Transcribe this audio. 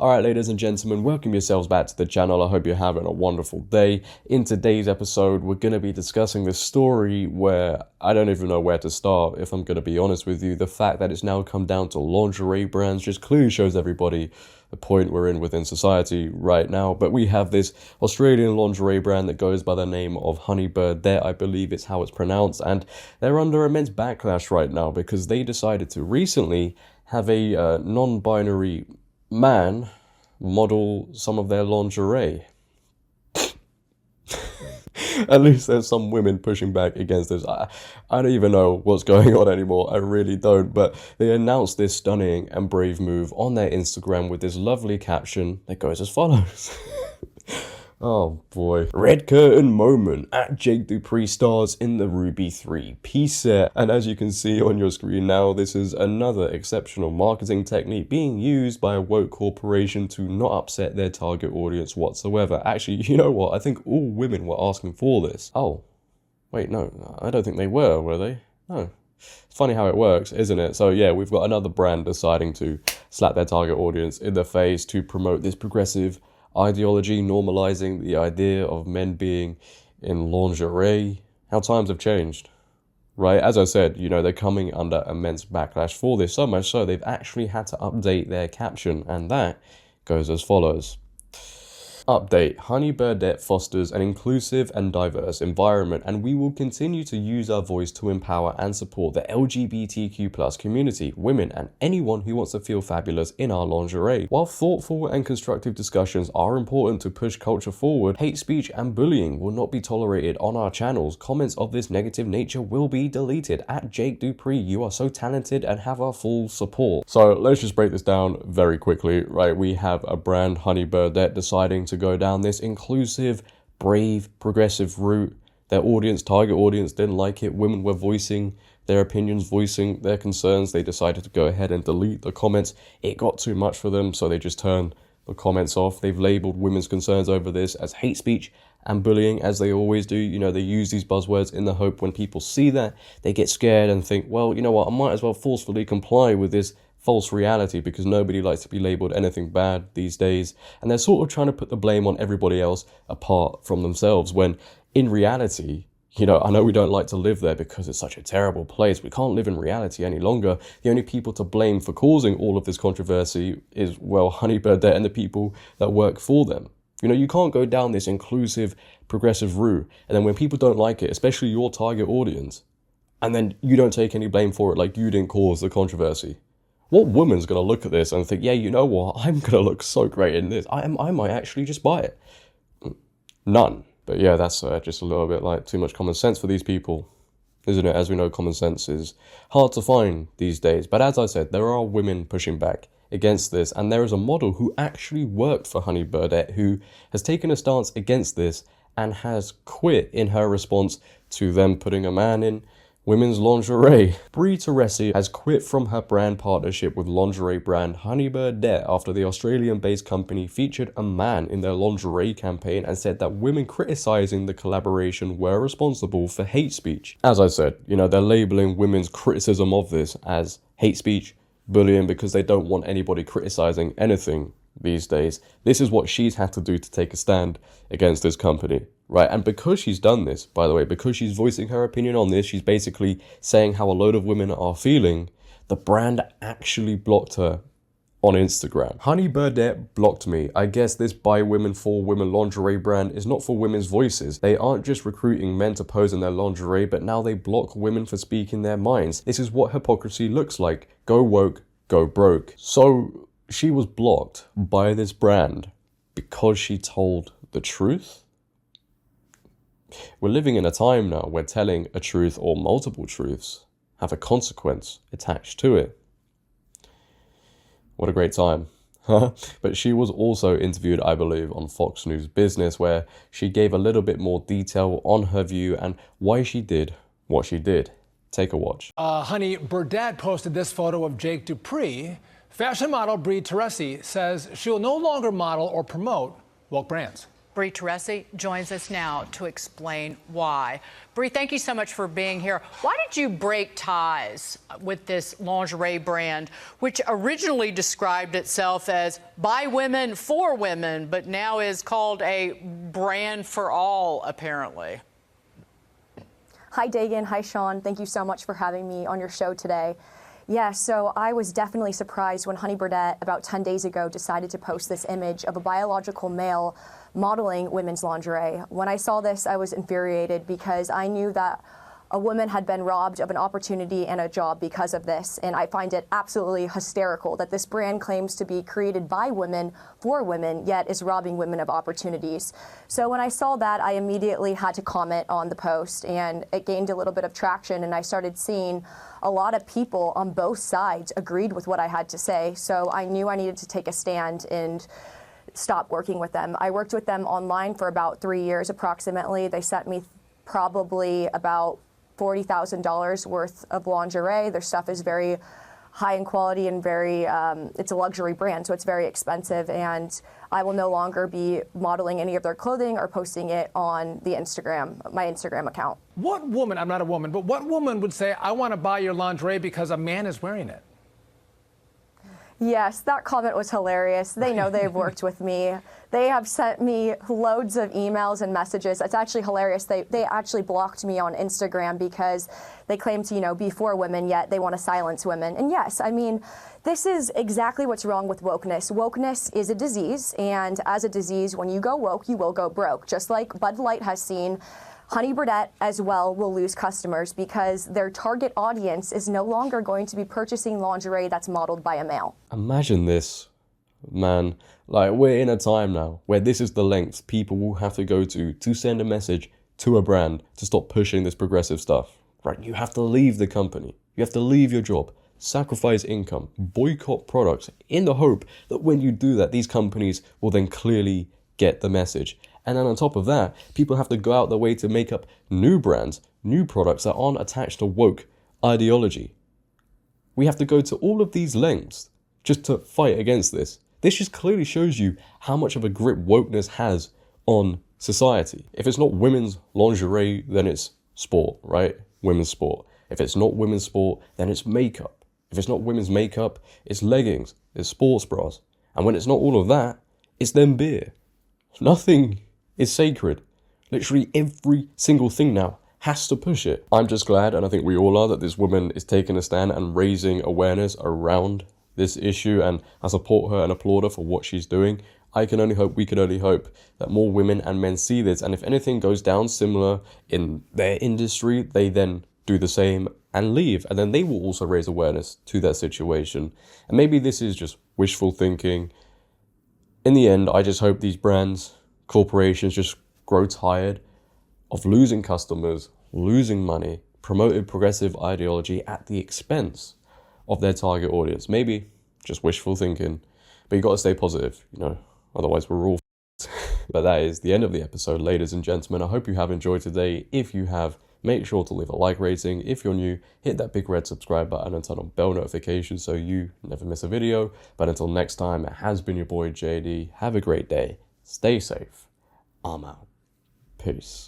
Alright, ladies and gentlemen, welcome yourselves back to the channel. I hope you're having a wonderful day. In today's episode, we're going to be discussing this story where I don't even know where to start, if I'm going to be honest with you. The fact that it's now come down to lingerie brands just clearly shows everybody the point we're in within society right now. But we have this Australian lingerie brand that goes by the name of Honey Birdette, I believe it's how it's pronounced, and they're under immense backlash right now because they decided to recently have a non-binary man model some of their lingerie. At least there's some women pushing back against this. I don't even know what's going on anymore. I really don't. But they announced this stunning and brave move on their Instagram with this lovely caption that goes as follows. Oh boy. Red curtain moment at Dupree stars in the Ruby 3 piece set. And as you can see on your screen now, this is another exceptional marketing technique being used by a woke corporation to not upset their target audience whatsoever. Actually, you know what? I think all women were asking for this. Oh, wait, no, I don't think they were they? No. It's funny how it works, isn't it? So yeah, we've got another brand deciding to slap their target audience in the face to promote this progressive ideology, normalizing the idea of men being in lingerie. How times have changed, right? As I said, you know, they're coming under immense backlash for this, so much so they've actually had to update their caption, and that goes as follows. Update. Honey Birdette fosters an inclusive and diverse environment, and we will continue to use our voice to empower and support the LGBTQ+ community, women, and anyone who wants to feel fabulous in our lingerie. While thoughtful and constructive discussions are important to push culture forward, hate speech and bullying will not be tolerated on our channels. Comments of this negative nature will be deleted. At Dupree, you are so talented and have our full support. So let's just break this down very quickly, right? We have a brand, Honey Birdette, deciding to go down this inclusive, brave, progressive route. Their audience, target audience, didn't like it. Women were voicing their opinions, voicing their concerns. They decided to go ahead and delete the comments. It got too much for them, so they just turned the comments off. They've labeled women's concerns over this as hate speech and bullying, as they always do. You know, they use these buzzwords in the hope when people see that, they get scared and think, well, you know what, I might as well forcefully comply with this false reality because nobody likes to be labeled anything bad these days. And they're sort of trying to put the blame on everybody else apart from themselves, when in reality, you know, I know we don't like to live there because it's such a terrible place. We can't live in reality any longer. The only people to blame for causing all of this controversy is, well, Honey Birdette and the people that work for them. You know, you can't go down this inclusive, progressive route, and then when people don't like it, especially your target audience, and then you don't take any blame for it, like you didn't cause the controversy. What woman's going to look at this and think, yeah, you know what, I'm going to look so great in this. I might actually just buy it. None. But yeah, that's just a little bit like too much common sense for these people, isn't it? As we know, common sense is hard to find these days. But as I said, there are women pushing back against this. And there is a model who actually worked for Honey Birdette who has taken a stance against this and has quit in her response to them putting a man in women's lingerie. Bri Teresi has quit from her brand partnership with lingerie brand Honey Birdette after the Australian-based company featured a man in their lingerie campaign and said that women criticizing the collaboration were responsible for hate speech. As I said, you know, they're labeling women's criticism of this as hate speech, bullying, because they don't want anybody criticizing anything these days. This is what she's had to do to take a stand against this company, right? And because she's done this, by the way, because she's voicing her opinion on this, she's basically saying how a load of women are feeling, the brand actually blocked her on Instagram. Honey Birdette blocked me. I guess this by women for women lingerie brand is not for women's voices. They aren't just recruiting men to pose in their lingerie, but now they block women for speaking their minds. This is what hypocrisy looks like. Go woke, go broke. So she was blocked by this brand because she told the truth? We're living in a time now where telling a truth or multiple truths have a consequence attached to it. What a great time. But she was also interviewed, I believe, on Fox News Business, where she gave a little bit more detail on her view and why she did what she did. Take a watch. Honey Birdette posted this photo of Dupree. Fashion model Bri Teresi says she'll no longer model or promote woke brands. Bri Teresi joins us now to explain why. Bri, thank you so much for being here. Why did you break ties with this lingerie brand, which originally described itself as by women for women, but now is called a brand for all, apparently? Hi, Dagan. Hi, Sean. Thank you so much for having me on your show today. Yeah, so I was definitely surprised when Honey Birdette about 10 days ago decided to post this image of a biological male modeling women's lingerie. When I saw this, I was infuriated because I knew that a woman had been robbed of an opportunity and a job because of this, and I find it absolutely hysterical that this brand claims to be created by women for women, yet is robbing women of opportunities. So when I saw that, I immediately had to comment on the post, and it gained a little bit of traction, and I started seeing a lot of people on both sides agreed with what I had to say. So I knew I needed to take a stand and stop working with them. I worked with them online for about 3 years approximately. They sent me probably about $40,000 worth of lingerie. Their stuff is very high in quality and very, it's a luxury brand, so it's very expensive, and I will no longer be modeling any of their clothing or posting it on the my Instagram account. What woman, I'm not a woman, but what woman would say, I want to buy your lingerie because a man is wearing it? Yes, that comment was hilarious. They know they've worked with me. They have sent me loads of emails and messages. It's actually hilarious. They actually blocked me on Instagram because they claim to, be for women, yet they want to silence women. And yes, I mean, this is exactly what's wrong with wokeness. Wokeness is a disease, and as a disease, when you go woke, you will go broke. Just like Bud Light has seen, Honey Birdette as well will lose customers because their target audience is no longer going to be purchasing lingerie that's modeled by a male. Imagine this, man. Like, we're in a time now where this is the length people will have to go to send a message to a brand to stop pushing this progressive stuff. Right? You have to leave the company. You have to leave your job, sacrifice income, boycott products in the hope that when you do that, these companies will then clearly get the message. And then on top of that, people have to go out their way to make up new brands, new products that aren't attached to woke ideology. We have to go to all of these lengths just to fight against this. This just clearly shows you how much of a grip wokeness has on society. If it's not women's lingerie, then it's sport, right? Women's sport. If it's not women's sport, then it's makeup. If it's not women's makeup, it's leggings, it's sports bras. And when it's not all of that, it's then beer. Nothing is sacred. Literally every single thing now has to push it. I'm just glad, and I think we all are, that this woman is taking a stand and raising awareness around this issue, and I support her and applaud her for what she's doing. We can only hope that more women and men see this, and if anything goes down similar in their industry, they then do the same and leave, and then they will also raise awareness to that situation. And maybe this is just wishful thinking. In the end, I just hope these brands, corporations just grow tired of losing customers, losing money, promoting progressive ideology at the expense of their target audience. Maybe just wishful thinking, but you got to stay positive, otherwise we're all But that is the end of the episode, ladies and gentlemen. I hope you have enjoyed today. If you have, make sure to leave a like rating. If you're new, hit that big red subscribe button and turn on bell notifications so you never miss a video. But until next time, it has been your boy JD. Have a great day. Stay safe. I'm out. Peace.